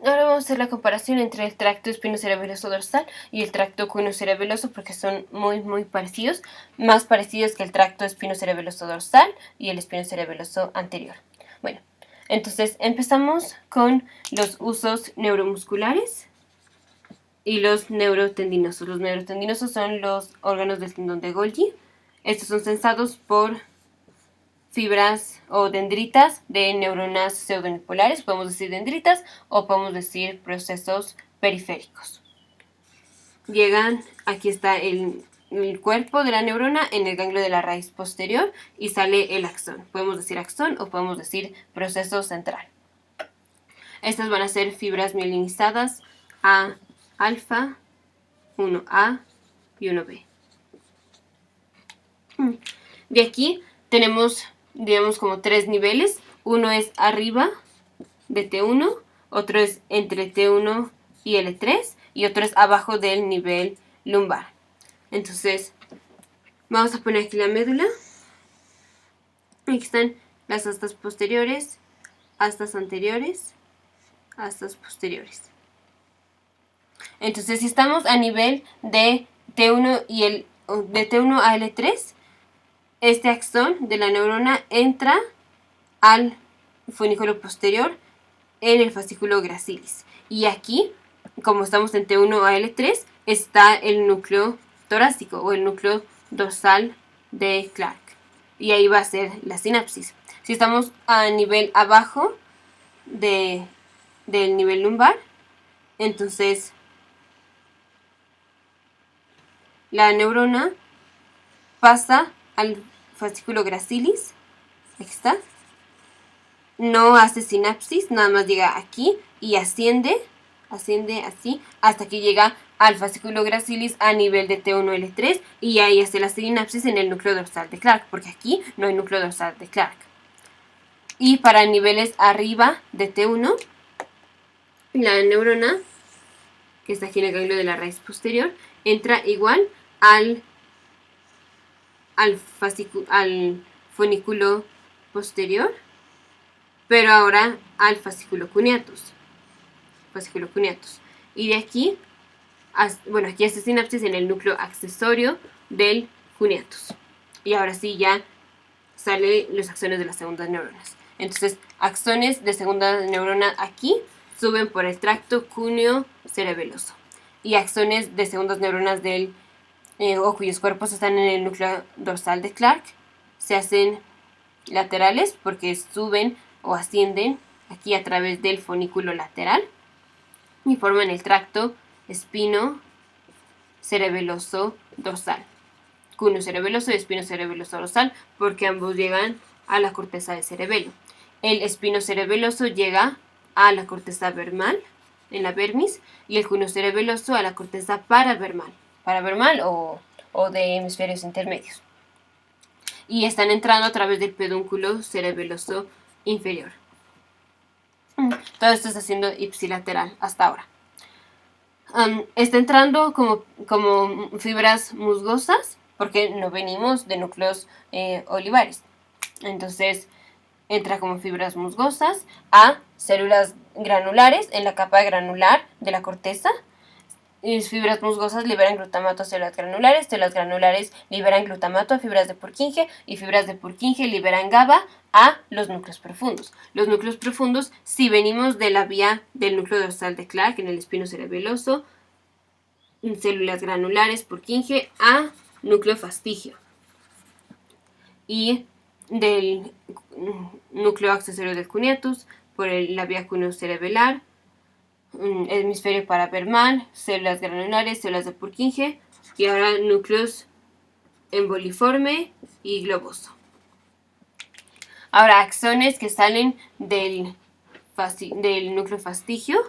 Ahora vamos a hacer la comparación entre el tracto espinocerebeloso dorsal y el tracto cuneocerebeloso porque son muy parecidos, más parecidos que el tracto espinocerebeloso dorsal y el espinocerebeloso anterior. Bueno, entonces empezamos con los usos neuromusculares y los neurotendinosos. Los neurotendinosos son los órganos del tendón de Golgi. Estos son sensados por fibras o dendritas de neuronas pseudonipolares, podemos decir dendritas o podemos decir procesos periféricos. Llegan, aquí está el cuerpo de la neurona en el ganglio de la raíz posterior y sale el axón. Podemos decir axón o podemos decir proceso central. Estas van a ser fibras mielinizadas A alfa, 1A y 1B. De aquí tenemos, digamos, como tres niveles. Uno es arriba de T1, otro es entre T1 y L3 y otro es abajo del nivel lumbar. Entonces, vamos a poner aquí la médula. Aquí están las astas posteriores, astas anteriores, astas posteriores. Entonces, si estamos a nivel de T1 y de T1 a L3, este axón de la neurona entra al funículo posterior en el fascículo gracilis. Y aquí, como estamos en T1 a L3, está el núcleo torácico o el núcleo dorsal de Clark. Y ahí va a ser la sinapsis. Si estamos a nivel abajo del nivel lumbar, entonces la neurona pasa al fascículo gracilis. Aquí está. No hace sinapsis, nada más llega aquí y asciende así hasta que llega al fascículo gracilis a nivel de T1L3 y ahí hace la sinapsis en el núcleo dorsal de Clark, porque aquí no hay núcleo dorsal de Clark. Y para niveles arriba de T1, la neurona, que está aquí en el ganglio de la raíz posterior, entra igual al fonículo posterior, pero ahora al fascículo cuneatus. Y de aquí, bueno, aquí hace sinapsis en el núcleo accesorio del cuneatus. Y ahora sí ya salen los axones de las segundas neuronas. Entonces, axones de segunda neurona aquí suben por el tracto cúneo-cerebeloso. Y axones de segundas neuronas o cuyos cuerpos están en el núcleo dorsal de Clark se hacen laterales porque suben o ascienden aquí a través del fonículo lateral y forman el tracto espino-cerebeloso dorsal, cúneo-cerebeloso y espino-cerebeloso dorsal, porque ambos llegan a la corteza del cerebelo. El espino-cerebeloso llega a la corteza vermal, en la vermis, y el cúneo-cerebeloso a la corteza paravermal o de hemisferios intermedios. Y están entrando a través del pedúnculo cerebeloso inferior. Todo esto está siendo ipsilateral hasta ahora. Está entrando como fibras musgosas porque no venimos de núcleos olivares. Entonces entra como fibras musgosas a células granulares en la capa granular de la corteza. Y fibras musgosas liberan glutamato a células granulares liberan glutamato a fibras de Purkinje y fibras de Purkinje liberan GABA a los núcleos profundos. Los núcleos profundos, si venimos de la vía del núcleo dorsal de Clark en el espino cerebeloso, células granulares Purkinje a núcleo fastigio. Y del núcleo accesorio del cuneatus por la vía cuneo-cerebelar, hemisferio paravermal, células granulares, células de Purkinje y ahora núcleos emboliforme y globoso. Ahora axones que salen del núcleo fastigio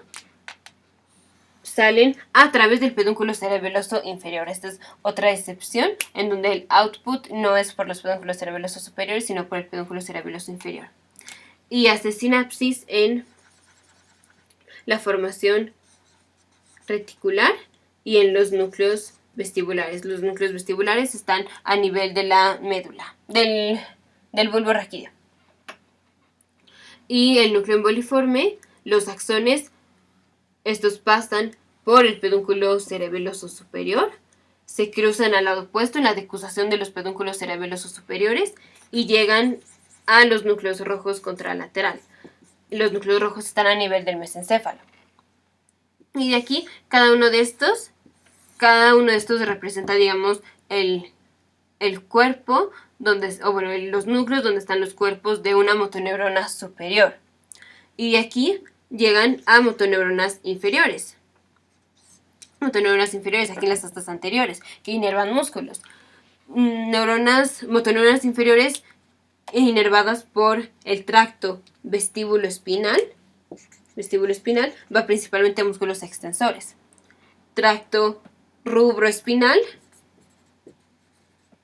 salen a través del pedúnculo cerebeloso inferior. Esta es otra excepción en donde el output no es por los pedúnculos cerebelosos superiores sino por el pedúnculo cerebeloso inferior. Y hace sinapsis en la formación reticular y en los núcleos vestibulares. Los núcleos vestibulares están a nivel de la médula, del bulbo raquídeo. Y el núcleo emboliforme, los axones Estos pasan por el pedúnculo cerebeloso superior, se cruzan al lado opuesto en la decusación de los pedúnculos cerebelosos superiores y llegan a los núcleos rojos contralateral. Los núcleos rojos están a nivel del mesencéfalo. Y de aquí, cada uno de estos representa, digamos, el cuerpo, los núcleos donde están los cuerpos de una motoneurona superior. Y de aquí llegan a motoneuronas inferiores. Motoneuronas inferiores, aquí en las astas anteriores, que inervan músculos. Motoneuronas inferiores inervadas por el tracto vestíbulo espinal va principalmente a músculos extensores. Tracto rubroespinal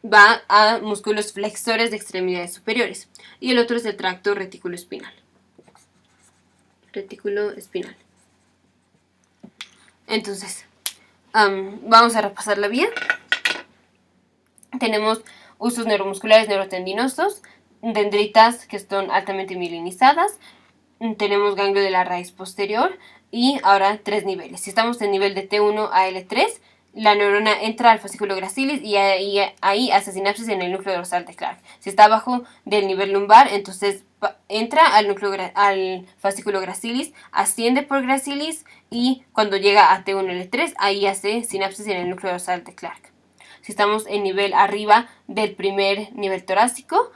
va a músculos flexores de extremidades superiores. Y el otro es el tracto retículo espinal. Entonces, vamos a repasar la vía. Tenemos usos neuromusculares neurotendinosos, dendritas que son altamente mielinizadas, tenemos ganglio de la raíz posterior y ahora 3 niveles. Si estamos en nivel de T1 a L3, la neurona entra al fascículo gracilis y ahí hace sinapsis en el núcleo dorsal de Clark. Si está abajo del nivel lumbar, entonces entra al fascículo gracilis, asciende por gracilis y cuando llega a T1 L3, ahí hace sinapsis en el núcleo dorsal de Clark. Si estamos en nivel arriba del primer nivel torácico,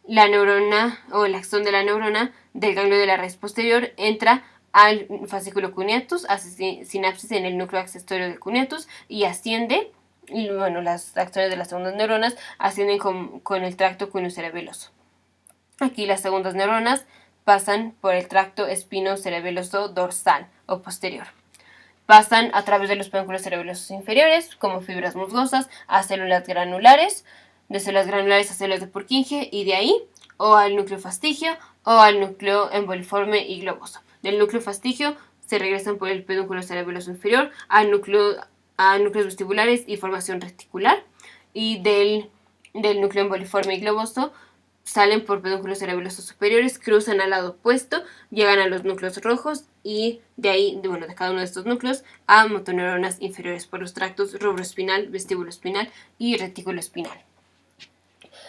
la neurona o el axón de la neurona del ganglio de la raíz posterior entra al fascículo cuneatus, hace sinapsis en el núcleo accesorio del cuneatus y asciende, y bueno, las acciones de las segundas neuronas ascienden con el tracto cuneo-cerebeloso. Aquí las segundas neuronas pasan por el tracto espino-cerebeloso dorsal o posterior. Pasan a través de los pedúnculos cerebelosos inferiores, como fibras musgosas, a células granulares, de células granulares a células de Purkinje, y de ahí o al núcleo fastigio o al núcleo emboliforme y globoso. Del núcleo fastigio se regresan por el pedúnculo cerebeloso inferior a núcleos vestibulares y formación reticular, y del núcleo emboliforme y globoso salen por pedúnculos cerebelosos superiores, cruzan al lado opuesto, llegan a los núcleos rojos y de ahí, de cada uno de estos núcleos, a motoneuronas inferiores por los tractos rubroespinal, vestíbuloespinal y retículo espinal.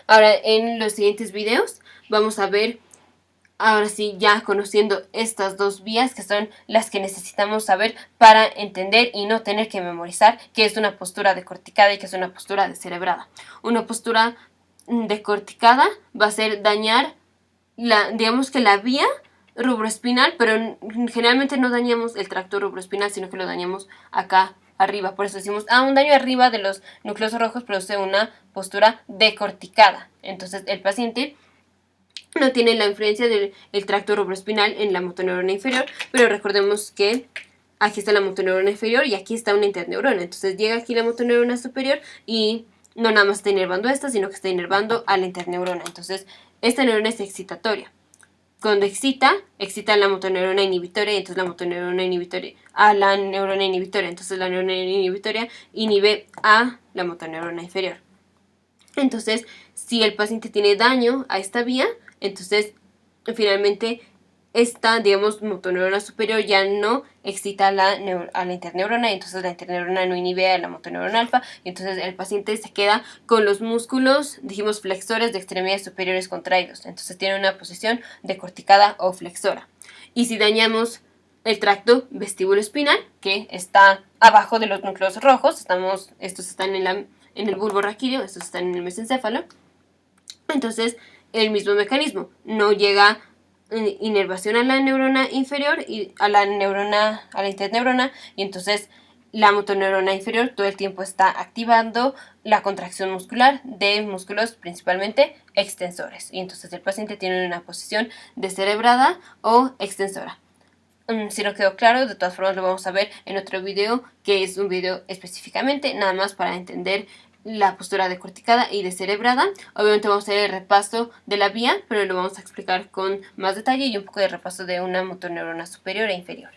Ahora, en los siguientes videos vamos a ver, ahora sí, ya conociendo estas dos vías que son las que necesitamos saber para entender y no tener que memorizar qué es una postura decorticada y qué es una postura descerebrada. Una postura decorticada va a ser dañar digamos que la vía rubroespinal, pero generalmente no dañamos el tracto rubroespinal, sino que lo dañamos acá arriba. Por eso decimos, un daño arriba de los núcleos rojos produce una postura decorticada. Entonces el paciente no tiene la influencia del tracto rubroespinal en la motoneurona inferior, pero recordemos que aquí está la motoneurona inferior y aquí está una interneurona. Entonces llega aquí la motoneurona superior y no nada más está inervando esta, sino que está inervando a la interneurona. Entonces, esta neurona es excitatoria. Cuando excita a la motoneurona inhibitoria, y entonces la motoneurona inhibitoria a la neurona inhibitoria. Entonces la neurona inhibitoria inhibe a la motoneurona inferior. Entonces, si el paciente tiene daño a esta vía, entonces finalmente esta, digamos, motoneurona superior ya no excita a la interneurona, y entonces la interneurona no inhibe a la motoneurona alfa, y entonces el paciente se queda con los músculos, dijimos, flexores de extremidades superiores contraídos. Entonces tiene una posición decorticada o flexora. Y si dañamos el tracto vestíbulo-espinal, que está abajo de los núcleos rojos, estos están en el bulbo raquídeo, estos están en el mesencéfalo, entonces el mismo mecanismo, no llega inervación a la neurona inferior y a la interneurona, y entonces la motoneurona inferior todo el tiempo está activando la contracción muscular de músculos principalmente extensores, y entonces el paciente tiene una posición descerebrada o extensora. Si no quedó claro, de todas formas lo vamos a ver en otro video, que es un video específicamente nada más para entender la postura decorticada y descerebrada. Obviamente vamos a hacer el repaso de la vía, pero lo vamos a explicar con más detalle y un poco de repaso de una motoneurona superior e inferior.